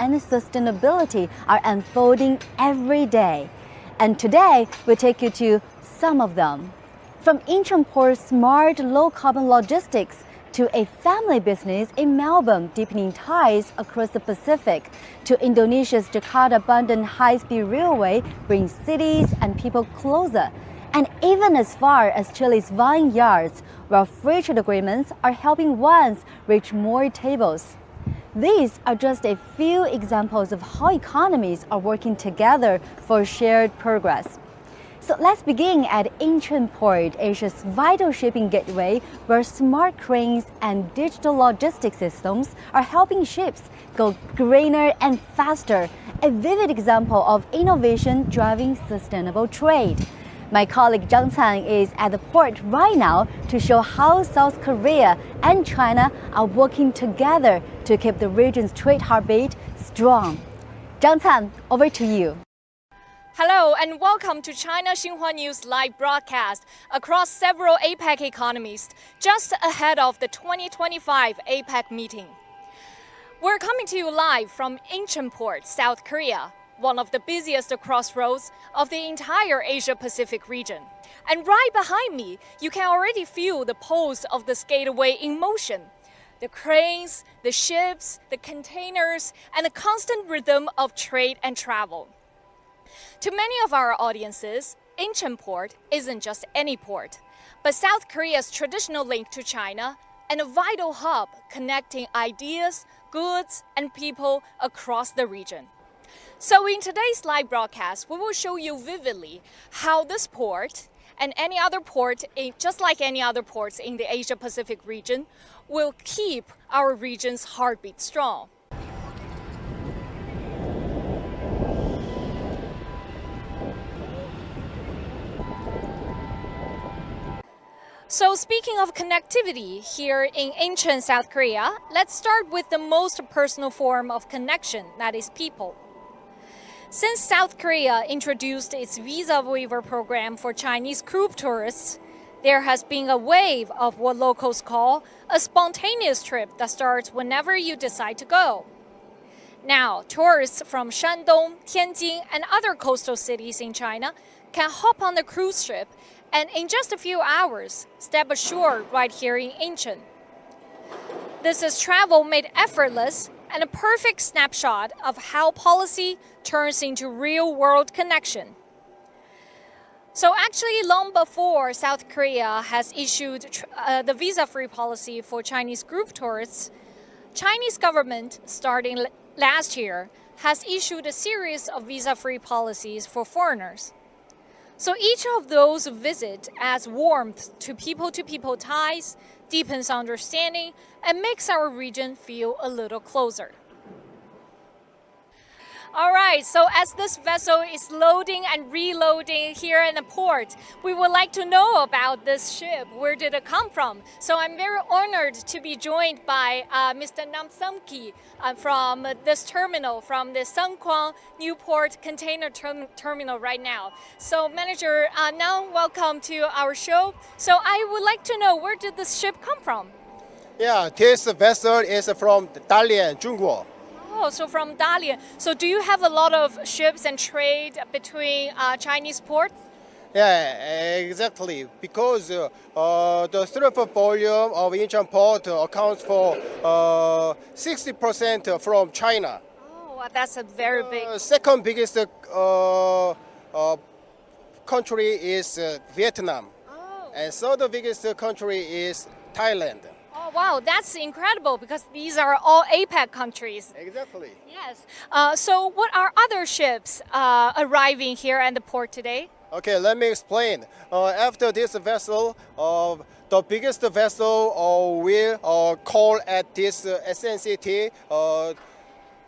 and sustainability are unfolding every day. And today, we take you to some of them. From Incheon Port's smart low-carbon logistics to a family business in Melbourne deepening ties across the Pacific, to Indonesia's Jakarta-Bandung high-speed railway brings cities and people closer, and even as far as Chile's vineyards, where free trade agreements are helping wines reach more tables. These are just a few examples of how economies are working together for shared progress. So let's begin at Incheon Port, Asia's vital shipping gateway, where smart cranes and digital logistics systems are helping ships go greener and faster, a vivid example of innovation driving sustainable trade. My colleague Zhang Can is at the port right now to show how South Korea and China are working together to keep the region's trade heartbeat strong. Zhang Can, over to you. Hello and welcome to China Xinhua News live broadcast across several APEC economies, just ahead of the 2025 APEC meeting. We're coming to you live from Incheon Port, South Korea, one of the busiest crossroads of the entire Asia-Pacific region. And right behind me, you can already feel the pulse of this gateway in motion. The cranes, the ships, the containers, and the constant rhythm of trade and travel. To many of our audiences, Incheon Port isn't just any port, but South Korea's traditional link to China and a vital hub connecting ideas, goods, and people across the region. So in today's live broadcast, we will show you vividly how this port and any other port, just like any other ports in the Asia-Pacific region, will keep our region's heartbeat strong. So speaking of connectivity here in Incheon, South Korea, let's start with the most personal form of connection, that is people. Since South Korea introduced its visa waiver program for Chinese group tourists, there has been a wave of what locals call a spontaneous trip that starts whenever you decide to go. Now, tourists from Shandong, Tianjin, and other coastal cities in China can hop on the cruise ship and in just a few hours, step ashore right here in Incheon. This is travel made effortless and a perfect snapshot of how policy turns into real-world connection. So actually, long before South Korea has issued the visa-free policy for Chinese group tourists, Chinese government, starting last year, has issued a series of visa-free policies for foreigners. So each of those visits adds warmth to people-to-people ties, deepens understanding, and makes our region feel a little closer. All right, so as this vessel is loading and reloading here in the port, we would like to know about this ship. Where did it come from? So I'm very honored to be joined by Mr. Nam Sung-ki from this terminal, from the Sungkwang Newport Container Terminal right now. So Manager Nam, welcome to our show. So I would like to know, where did this ship come from? Yeah, this vessel is from Dalian, Zhongguo. Oh, so from Dalian. So do you have a lot of ships and trade between Chinese ports? Yeah, exactly. Because the throughput volume of Incheon Port accounts for 60% from China. Oh, well, that's a very big. Second biggest country is Vietnam. Oh. And third biggest country is Thailand. Oh, wow, that's incredible because these are all APEC countries. Exactly. Yes. So what are other ships arriving here at the port today? Okay, let me explain. After this vessel, the biggest vessel will call at this SNCT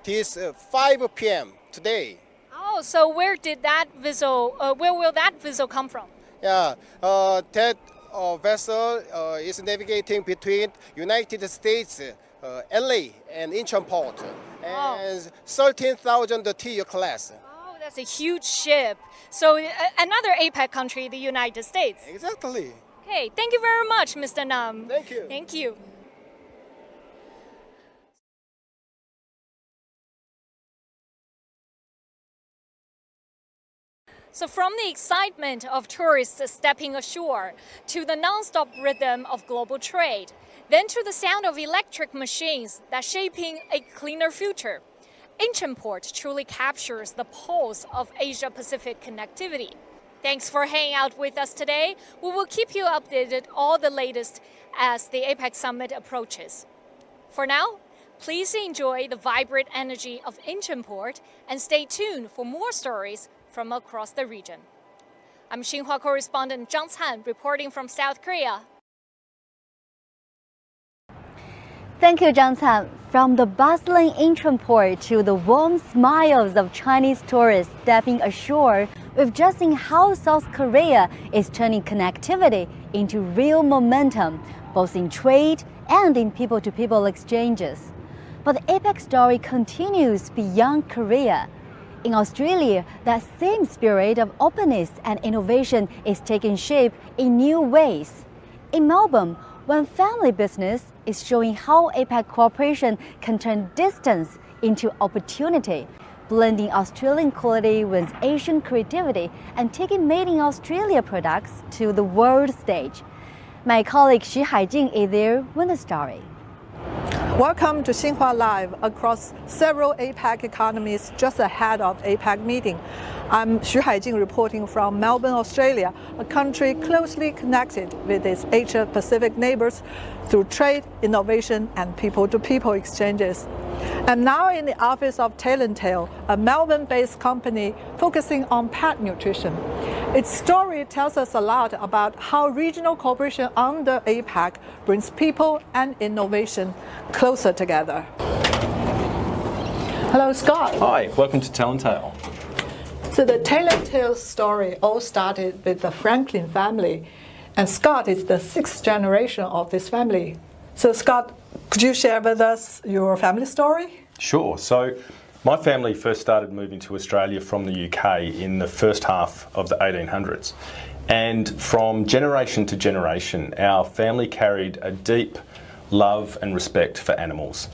this 5 p.m. today. Oh, so where did that vessel? Where will that vessel come from? Yeah, that vessel is navigating between United States, LA, and Incheon Port, and 13,000 TEU class. Oh, that's a huge ship. So another APEC country, the United States. Exactly. Okay, thank you very much, Mr. Nam. Thank you. Thank you. So from the excitement of tourists stepping ashore, to the non-stop rhythm of global trade, then to the sound of electric machines that shaping a cleaner future, Incheonport truly captures the pulse of Asia-Pacific connectivity. Thanks for hanging out with us today. We will keep you updated all the latest as the APEC Summit approaches. For now, please enjoy the vibrant energy of Incheonport and stay tuned for more stories from across the region. I'm Xinhua correspondent Zhang Can reporting from South Korea. Thank you, Zhang Can. From the bustling Incheonport to the warm smiles of Chinese tourists stepping ashore, we've just seen how South Korea is turning connectivity into real momentum, both in trade and in people-to-people exchanges. But the APEC story continues beyond Korea. In Australia, that same spirit of openness and innovation is taking shape in new ways. In Melbourne, one family business is showing how APEC cooperation can turn distance into opportunity, blending Australian quality with Asian creativity and taking made in Australia products to the world stage. My colleague Xu Haijing is there with the story. Welcome to Xinhua Live across several APEC economies just ahead of APEC meeting. I'm Xu Haijing reporting from Melbourne, Australia, a country closely connected with its Asia-Pacific neighbors through trade, innovation, and people-to-people exchanges. I'm now in the office of Tailentail, a Melbourne-based company focusing on pet nutrition. Its story tells us a lot about how regional cooperation under APEC brings people and innovation closer together. Hello, Scott. Hi, welcome to Tailentail. So the Tailentail story all started with the Franklin family, and Scott is the 6th generation of this family. So Scott, could you share with us your family story? Sure. So my family first started moving to Australia from the UK in the first half of the 1800s. And from generation to generation, our family carried a deep love and respect for animals.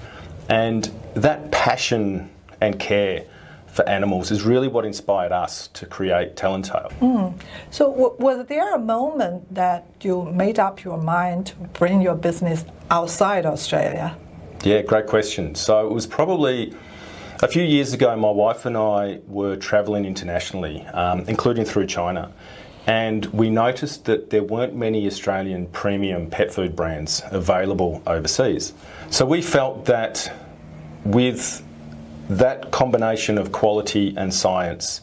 And that passion and care for animals is really what inspired us to create Tailentail. So was there a moment that you made up your mind to bring your business outside Australia? Yeah, great question. So it was probably a few years ago. My wife and I were travelling internationally, including through China, and we noticed that there weren't many Australian premium pet food brands available overseas. So we felt that with that combination of quality and science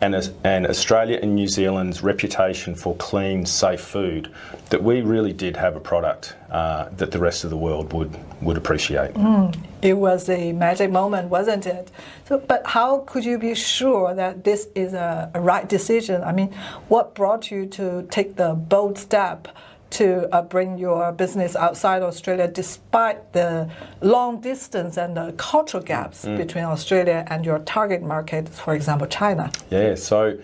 and Australia and New Zealand's reputation for clean, safe food, that we really did have a product that the rest of the world would appreciate. It was a magic moment, wasn't it? So, but how could you be sure that this is a right decision? I mean, what brought you to take the bold step to bring your business outside Australia despite the long distance and the cultural gaps between Australia and your target market, for example, China? Yeah, so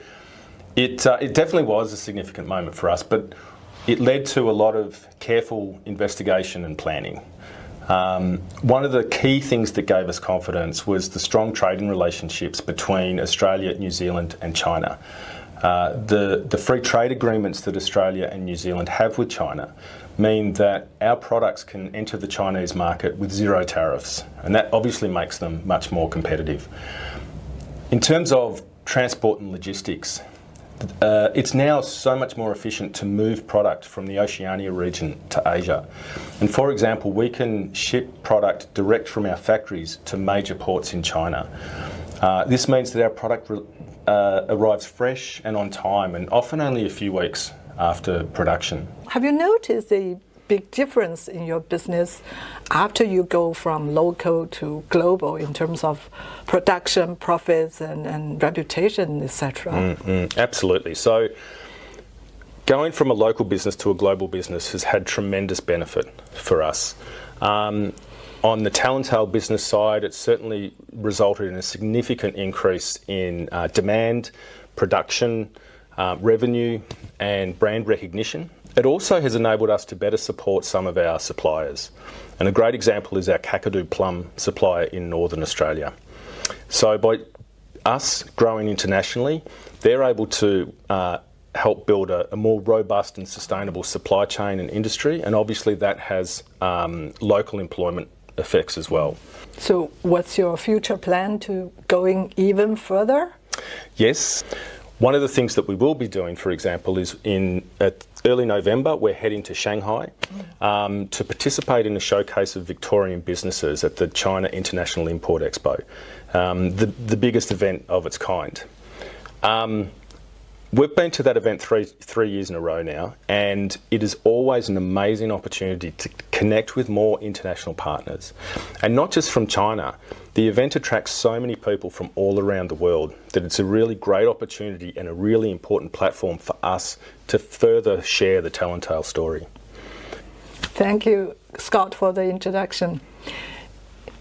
it definitely was a significant moment for us, but it led to a lot of careful investigation and planning. One of the key things that gave us confidence was the strong trading relationships between Australia, New Zealand and China. The free trade agreements that Australia and New Zealand have with China mean that our products can enter the Chinese market with zero tariffs, and that obviously makes them much more competitive. In terms of transport and logistics, it's now so much more efficient to move product from the Oceania region to Asia. And for example, we can ship product direct from our factories to major ports in China. This means that our product arrives fresh and on time, and often only a few weeks after production. Have you noticed a big difference in your business after you go from local to global in terms of production, profits, and reputation, etc.? Absolutely. So going from a local business to a global business has had tremendous benefit for us. On the Tailentail business side, it's certainly resulted in a significant increase in demand, production, revenue, and brand recognition. It also has enabled us to better support some of our suppliers. And a great example is our Kakadu plum supplier in Northern Australia. So by us growing internationally, they're able to help build a more robust and sustainable supply chain and industry, and obviously that has local employment effects as well. So what's your future plan to going even further? Yes. One of the things that we will be doing, for example, is at early November, we're heading to Shanghai to participate in a showcase of Victorian businesses at the China International Import Expo, the biggest event of its kind. We've been to that event three years in a row now, and it is always an amazing opportunity to connect with more international partners. And not just from China. The event attracts so many people from all around the world that it's a really great opportunity and a really important platform for us to further share the Telltale story. Thank you, Scott, for the introduction.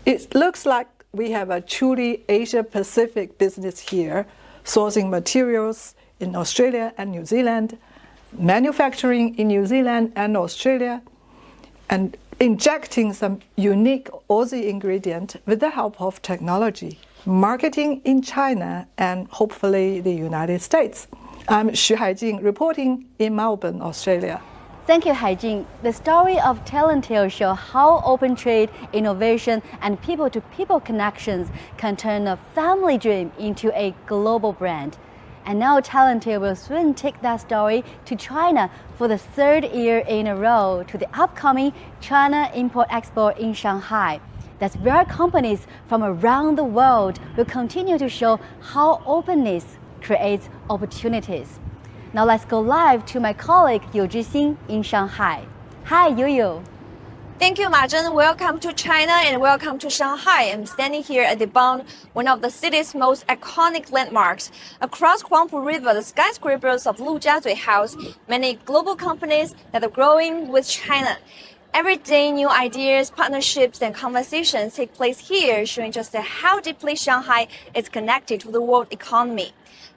It looks like we have a truly Asia-Pacific business here, sourcing materials in Australia and New Zealand, manufacturing in New Zealand and Australia, and injecting some unique Aussie ingredient with the help of technology, marketing in China and hopefully the United States. I'm Xu Haijing reporting in Melbourne, Australia. Thank you, Haijing. The story of Telltale shows how open trade, innovation, and people-to-people connections can turn a family dream into a global brand. And now Telltale will soon take that story to China for the third year in a row to the upcoming China Import Expo in Shanghai. That's where companies from around the world will continue to show how openness creates opportunities. Now let's go live to my colleague Yu Zhixing in Shanghai. Hi, Yu. Thank you, Ma Zhen. Welcome to China and welcome to Shanghai. I'm standing here at the Bund, one of the city's most iconic landmarks. Across Huangpu River, the skyscrapers of Lujiazui house many global companies that are growing with China. Every day, new ideas, partnerships, and conversations take place here, showing just how deeply Shanghai is connected to the world economy.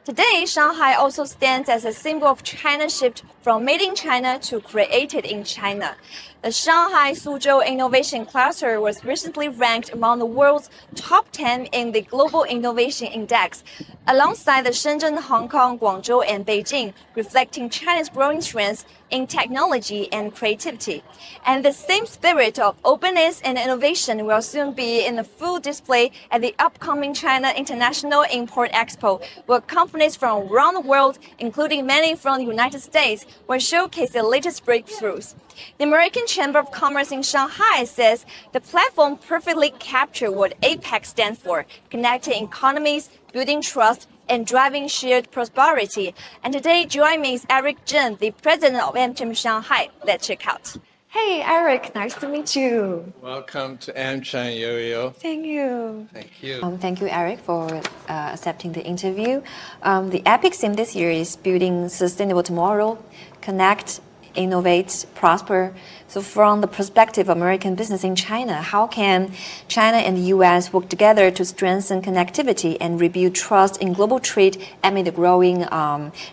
Today, Shanghai also stands as a symbol of China's shift from made in China to created in China. The Shanghai Suzhou Innovation Cluster was recently ranked among the world's top 10 in the Global Innovation Index, alongside the Shenzhen, Hong Kong, Guangzhou, and Beijing, reflecting China's growing strengths in technology and creativity. And the same spirit of openness and innovation will soon be in the full display at the upcoming China International Import Expo, where companies from around the world, including many from the United States, will showcase their latest breakthroughs. The American Chamber of Commerce in Shanghai says the platform perfectly captures what APEC stands for, connecting economies, building trust, and driving shared prosperity. And today, joining me is Eric Zheng, the president of AmCham Shanghai. Let's check out. Hey, Eric, nice to meet you. Welcome to AmCham, Yo-Yo. Thank you. Thank you. Thank you, Eric, for accepting the interview. The APEC theme this year is Building Sustainable Tomorrow, Connect, Innovate, Prosper. So from the perspective of American business in China, how can China and the U.S. work together to strengthen connectivity and rebuild trust in global trade amid the growing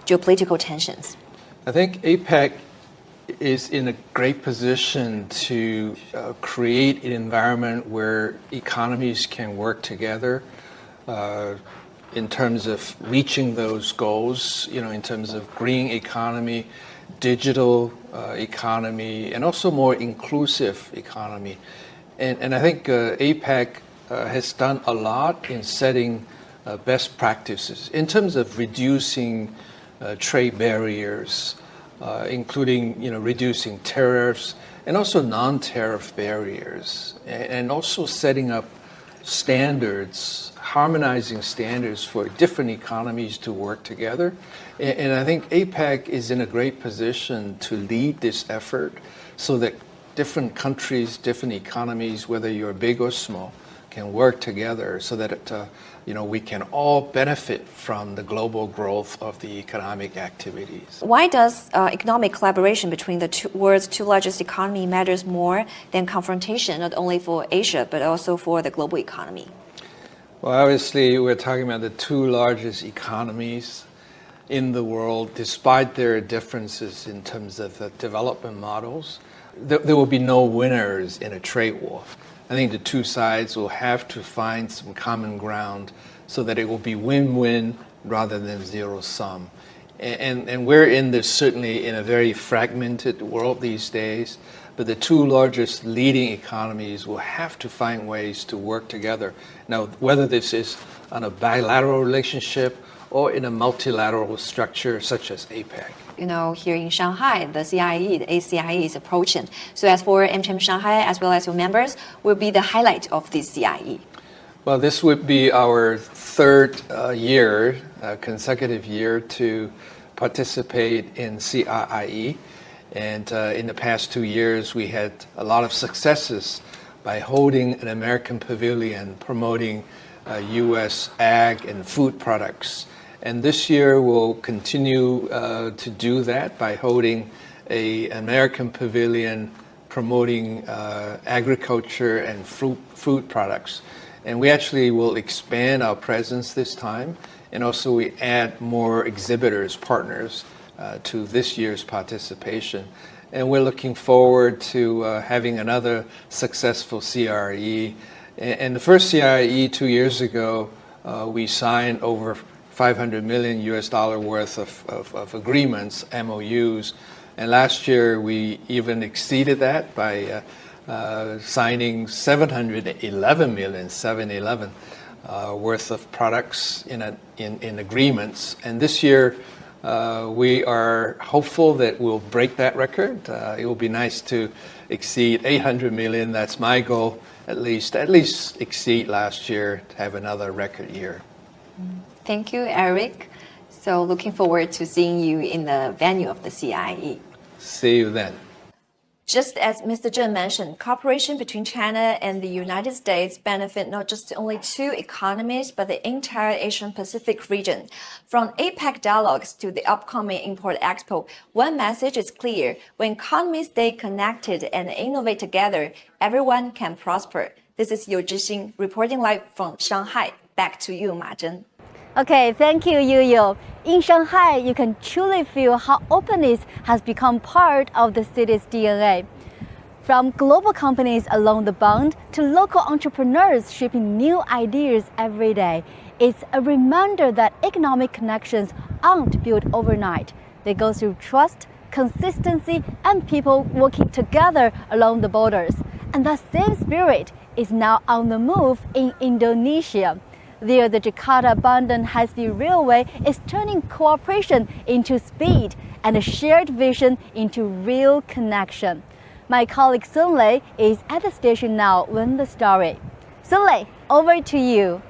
geopolitical tensions? I think APEC is in a great position to create an environment where economies can work together in terms of reaching those goals, in terms of green economy, digital economy, and also more inclusive economy. And I think APEC has done a lot in setting best practices in terms of reducing trade barriers, including reducing tariffs and also non-tariff barriers, and also setting up standards, harmonizing standards for different economies to work together. And I think APEC is in a great position to lead this effort so that different countries, different economies, whether you're big or small, can work together so that we can all benefit from the global growth of the economic activities. Why does economic collaboration between the world's two largest economies matters more than confrontation, not only for Asia, but also for the global economy? Well, obviously, we're talking about the two largest economies in the world. Despite their differences in terms of the development models, there will be no winners in a trade war. I think the two sides will have to find some common ground so that it will be win-win rather than zero-sum. And we're in this certainly in a very fragmented world these days, but the two largest leading economies will have to find ways to work together. Now, whether this is on a bilateral relationship or in a multilateral structure such as APEC. You know, here in Shanghai, the CIE, the ACIE is approaching. So as for AmCham Shanghai, as well as your members, will be the highlight of this CIE. Well, this would be our third consecutive year to participate in CIIE. And in the past 2 years, we had a lot of successes by holding an American pavilion promoting U.S. ag and food products. And this year we'll continue to do that by holding an American pavilion promoting agriculture and food products. And we actually will expand our presence this time, and also we add more exhibitors, partners to this year's participation. And we're looking forward to having another successful CRE. And the first CRE 2 years ago, we signed over $500 million worth of agreements, MOUs. And last year we even exceeded that by signing 711 million, 711, worth of products in agreements. And this year we are hopeful that we'll break that record. It will be nice to exceed 800 million. That's my goal, at least exceed last year to have another record year. Thank you, Eric. So looking forward to seeing you in the venue of the CIE. See you then. Just as Mr. Zheng mentioned, cooperation between China and the United States benefit not just only two economies, but the entire Asian Pacific region. From APEC dialogues to the upcoming Import Expo, one message is clear. When economies stay connected and innovate together, everyone can prosper. This is Yu Zhixing reporting live from Shanghai. Back to you, Ma Zhen. Okay, thank you, Yu. In Shanghai, you can truly feel how openness has become part of the city's DNA. From global companies along the bund to local entrepreneurs shaping new ideas every day, it's a reminder that economic connections aren't built overnight. They go through trust, consistency, and people working together along the borders. And that same spirit is now on the move in Indonesia. There, the Jakarta-Bandung High-Speed Railway is turning cooperation into speed and a shared vision into real connection. My colleague Sun Lei is at the station now with the story. Sun Lei, over to you.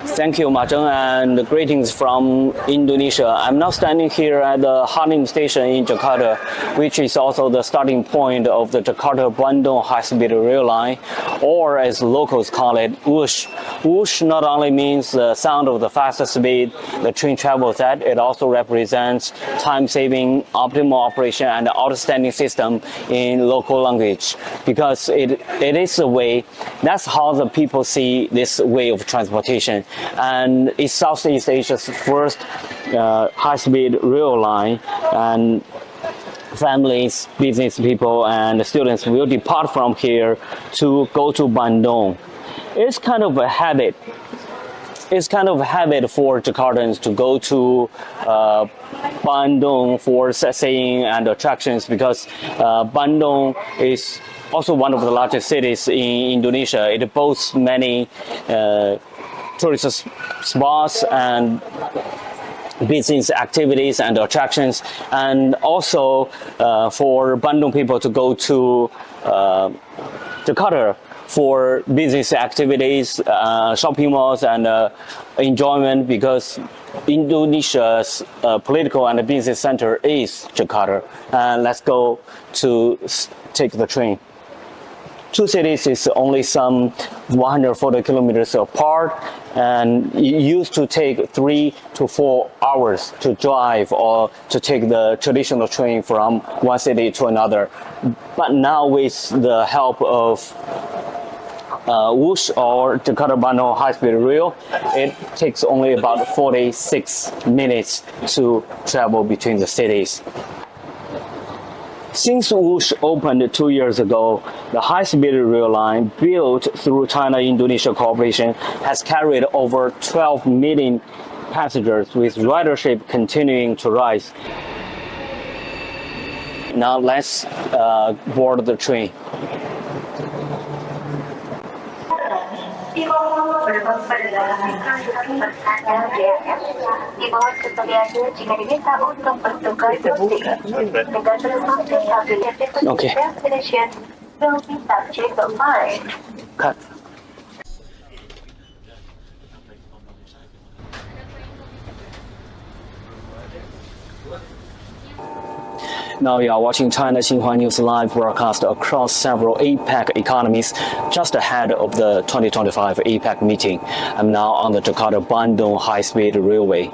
Thank you, Ma Zhen, and greetings from Indonesia. I'm now standing here at the Halim station in Jakarta, which is also the starting point of the Jakarta-Bandung high-speed rail line, or as locals call it, whoosh. Whoosh not only means the sound of the fastest speed the train travels at, it also represents time-saving, optimal operation, and outstanding system in local language, because it is a way, that's how the people see this way of transportation. And it's Southeast Asia's first high-speed rail line, and families, business people, and students will depart from here to go to Bandung. It's kind of a habit. It's kind of a habit for Jakartans to go to Bandung for sightseeing and attractions, because Bandung is also one of the largest cities in Indonesia. It boasts many tourist spots and business activities and attractions, and also for Bandung people to go to Jakarta for business activities, shopping malls, and enjoyment, because Indonesia's political and business center is Jakarta. Let's go to take the train. Two cities is only some 140 kilometers apart, and it used to take 3 to 4 hours to drive or to take the traditional train from one city to another. But now with the help of Whoosh or Jakarta-Bandung high-speed rail, it takes only about 46 minutes to travel between the cities. Since Wush opened 2 years ago, the high-speed rail line built through China-Indonesia cooperation has carried over 12 million passengers, with ridership continuing to rise. Now let's board the train. Okay. Cut. Now you are watching China Xinhua News live broadcast across several APEC economies just ahead of the 2025 APEC meeting. I'm now on the Jakarta-Bandung high-speed railway.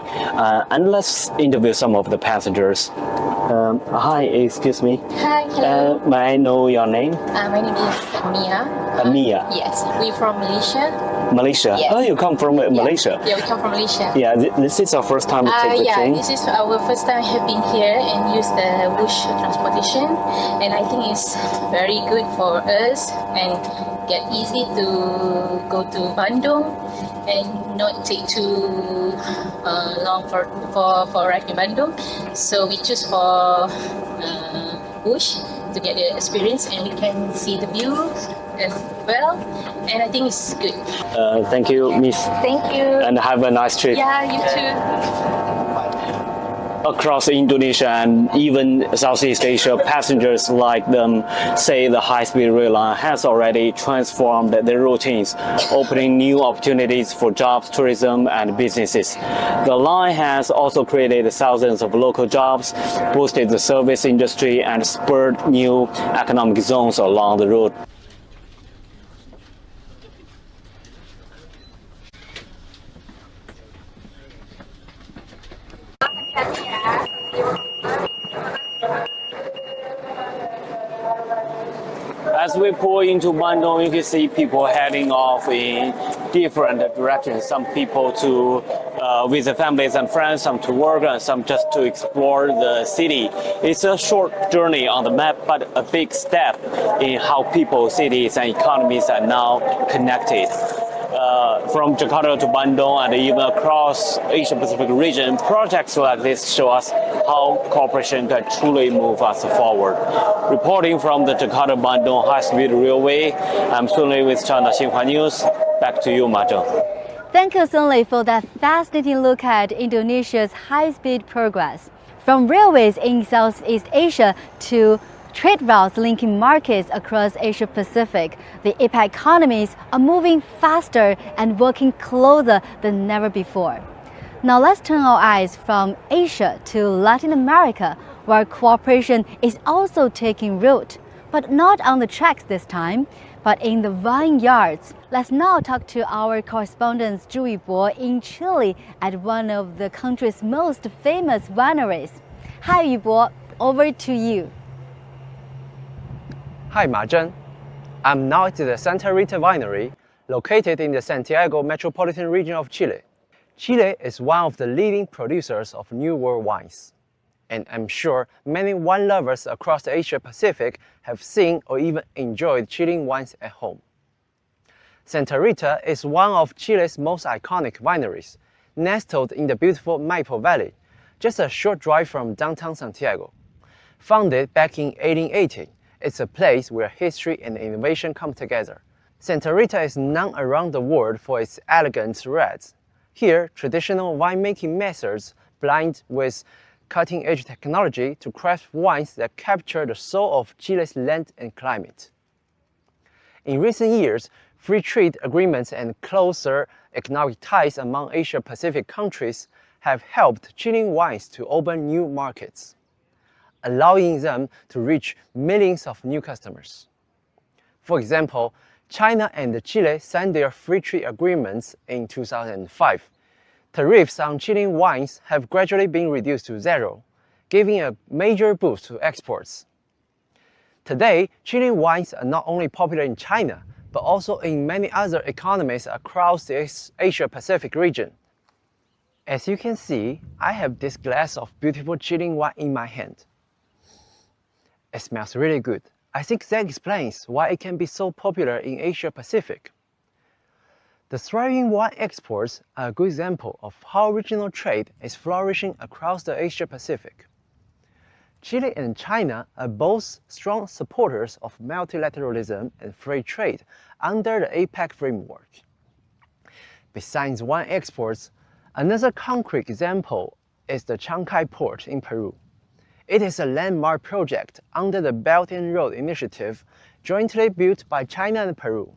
And let's interview some of the passengers. Hi, excuse me. Hi, hello. May I know your name? My name is Mia. Mia. Yes, we're from Malaysia. Malaysia? Yes. Oh, you come from Malaysia? Yeah, we come from Malaysia. Yeah, this is our first time to take the train? Yeah, this is our first time having here and use the bush transportation. And I think it's very good for us and get easy to go to Bandung and not take too long for arrive in Bandung. So we choose for bush to get the experience, and we can see the view as well. And I think it's good. Thank you, Miss. Thank you. And have a nice trip. Yeah, you too. Across Indonesia and even Southeast Asia, passengers like them say the high-speed rail line has already transformed their routines, opening new opportunities for jobs, tourism, and businesses. The line has also created thousands of local jobs, boosted the service industry, and spurred new economic zones along the route. As we pull into Bandung, you can see people heading off in different directions. Some people to visit families and friends, some to work, and some just to explore the city. It's a short journey on the map, but a big step in how people, cities, and economies are now connected. From Jakarta to Bandung and even across Asia-Pacific region, projects like this show us how cooperation can truly move us forward. Reporting from the Jakarta-Bandung high-speed railway, I'm Sun Lei with China Xinhua News. Back to you, Ma Zheng. Thank you, Sun Lei, for that fascinating look at Indonesia's high-speed progress. From railways in Southeast Asia to trade routes linking markets across Asia-Pacific, the APEC economies are moving faster and working closer than never before. Now let's turn our eyes from Asia to Latin America, where cooperation is also taking root, but not on the tracks this time, but in the vineyards. Let's now talk to our correspondent Zhu Yibo in Chile at one of the country's most famous wineries. Hi Yibo, over to you. Hi Ma Zheng. I'm now at the Santa Rita Winery, located in the Santiago metropolitan region of Chile. Chile is one of the leading producers of New World wines, and I'm sure many wine lovers across the Asia-Pacific have seen or even enjoyed Chilean wines at home. Santa Rita is one of Chile's most iconic wineries, nestled in the beautiful Maipo Valley, just a short drive from downtown Santiago. Founded back in 1880, it's a place where history and innovation come together. Santa Rita is known around the world for its elegant reds. Here, traditional winemaking methods blend with cutting-edge technology to craft wines that capture the soul of Chile's land and climate. In recent years, free trade agreements and closer economic ties among Asia-Pacific countries have helped Chilean wines to open new markets, allowing them to reach millions of new customers. For example, China and Chile signed their free trade agreements in 2005. Tariffs on Chilean wines have gradually been reduced to zero, giving a major boost to exports. Today, Chilean wines are not only popular in China, but also in many other economies across the Asia-Pacific region. As you can see, I have this glass of beautiful Chilean wine in my hand. It smells really good. I think that explains why it can be so popular in Asia Pacific. The thriving wine exports are a good example of how regional trade is flourishing across the Asia Pacific. Chile and China are both strong supporters of multilateralism and free trade under the APEC framework. Besides wine exports, another concrete example is the Chancay port in Peru. It is a landmark project under the Belt and Road Initiative jointly built by China and Peru.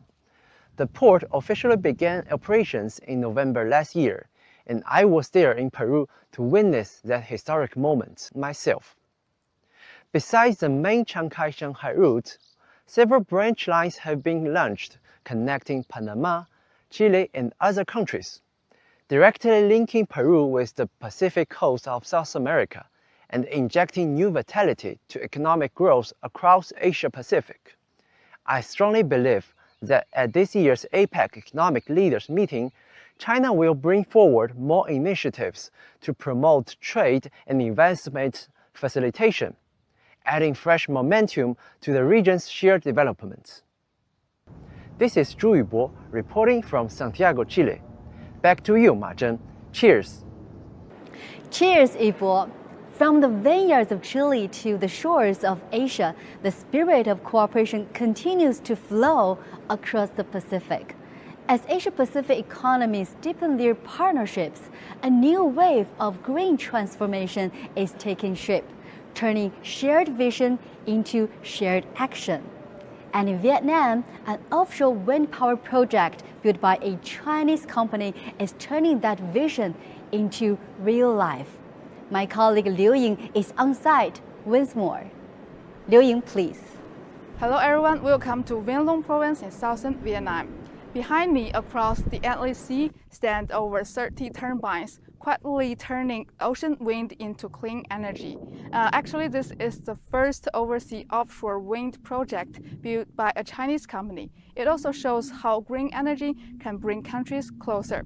The port officially began operations in November last year, and I was there in Peru to witness that historic moment myself. Besides the main Chancay-Shanghai route, several branch lines have been launched connecting Panama, Chile, and other countries, directly linking Peru with the Pacific coast of South America and injecting new vitality to economic growth across Asia Pacific. I strongly believe that at this year's APEC Economic Leaders Meeting, China will bring forward more initiatives to promote trade and investment facilitation, adding fresh momentum to the region's shared development. This is Zhu Yubo reporting from Santiago, Chile. Back to you, Ma Zhen. Cheers! Cheers, Yibo! From the vineyards of Chile to the shores of Asia, the spirit of cooperation continues to flow across the Pacific. As Asia-Pacific economies deepen their partnerships, a new wave of green transformation is taking shape, turning shared vision into shared action. And in Vietnam, an offshore wind power project built by a Chinese company is turning that vision into real life. My colleague Liu Ying is on site once more. Liu Ying, please. Hello everyone, welcome to Vien Long province in southern Vietnam. Behind me, across the Atlantic Sea, stand over 30 turbines, quietly turning ocean wind into clean energy. Actually, this is the first overseas offshore wind project built by a Chinese company. It also shows how green energy can bring countries closer.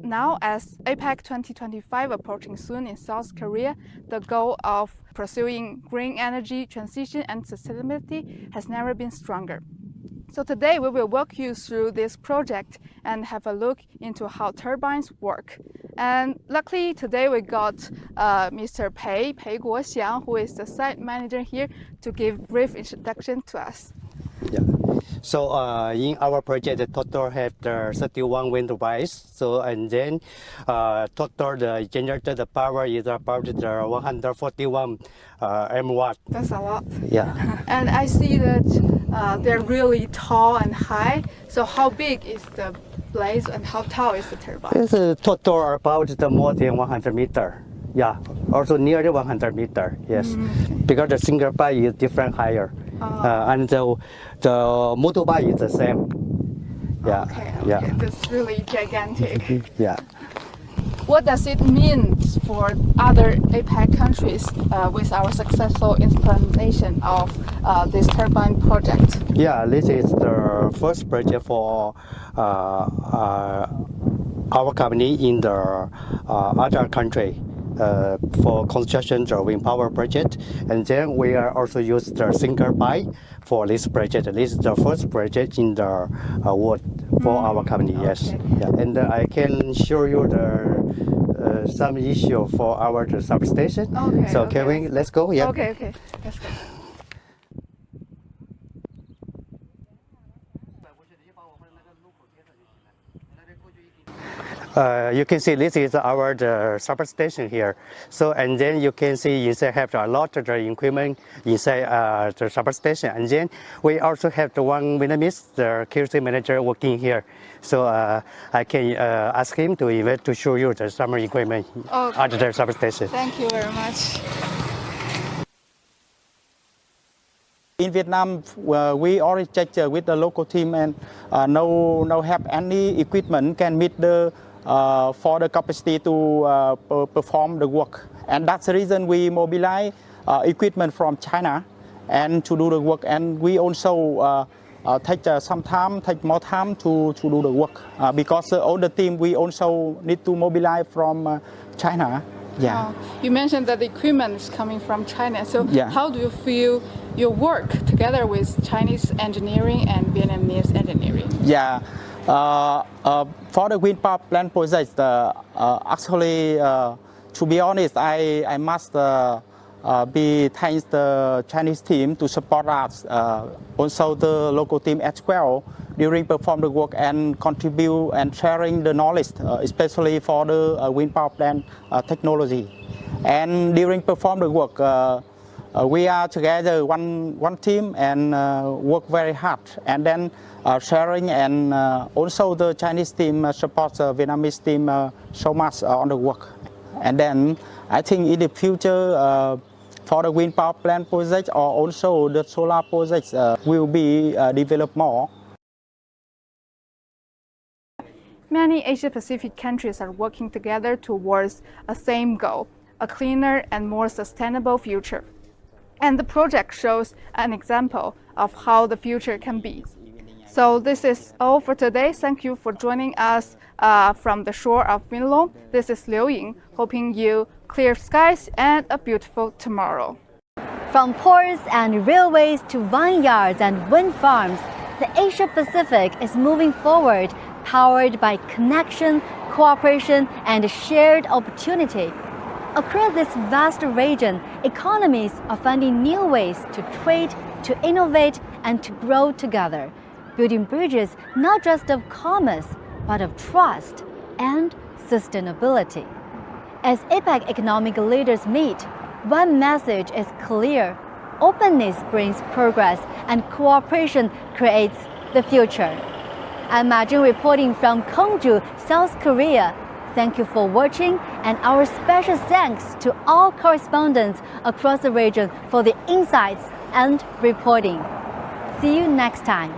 Now, as APEC 2025 approaching soon in South Korea, the goal of pursuing green energy transition and sustainability has never been stronger. So today we will walk you through this project and have a look into how turbines work. And luckily today we got Mr. Pei Guoxiang, who is the site manager here, to give brief introduction to us. Yeah. So in our project, the total have the 31 wind turbines. So and then total the generated power is about the 141 MW. That's a lot. Yeah. And I see that they're really tall and high. So how big is the blades and how tall is the turbine? It's a total about the more than 100 meter. Yeah, also nearly 100 meter. Yes, because the single bar is different higher, and the motorbike is the same. Yeah, okay. Yeah. That's really gigantic. Yeah. What does it mean for other APEC countries with our successful implementation of this turbine project? Yeah, this is the first project for our company in the other country. For construction the wind power project, and then we are also use the single pipe for this project. This is the first project in the world for our company. Yes, yeah. And I can show you the some issue for our substation. Okay. So Kevin, let's go. Yeah. Okay. Let's go. You can see this is our substation here. So and then you can see inside have a lot of the equipment inside the substation. And then we also have the one Vietnamese, the QC manager working here. So I can ask him to invite to show you the summer equipment at the substation. Thank you very much. In Vietnam, we already checked with the local team, and no have any equipment can meet the for the capacity to perform the work, and that's the reason we mobilize equipment from China and to do the work. And we also take more time to do the work because all the team we also need to mobilize from China Yeah. You mentioned that the equipment is coming from China. So Yeah. how do you feel your work together with Chinese engineering and Vietnamese engineering? Yeah. For the wind power plant project, actually, to be honest, I must be thanks the Chinese team to support us, also the local team as well during perform the work and contribute and sharing the knowledge, especially for the wind power plant technology. And during perform the work, we are together one team and work very hard. And then sharing and also the Chinese team supports the Vietnamese team so much on the work. And then I think in the future for the wind power plant project or also the solar projects will be developed more. Many Asia-Pacific countries are working together towards a same goal, a cleaner and more sustainable future. And the project shows an example of how the future can be. So this is all for today. Thank you for joining us from the shore of Vinlong. This is Liu Ying, hoping you clear skies and a beautiful tomorrow. From ports and railways to vineyards and wind farms, the Asia Pacific is moving forward, powered by connection, cooperation, and shared opportunity. Across this vast region, economies are finding new ways to trade, to innovate, and to grow together, building bridges not just of commerce, but of trust and sustainability. As APEC economic leaders meet, one message is clear: openness brings progress and cooperation creates the future. I'm Ma Jun reporting from Gyeongju, South Korea. Thank you for watching, and our special thanks to all correspondents across the region for the insights and reporting. See you next time.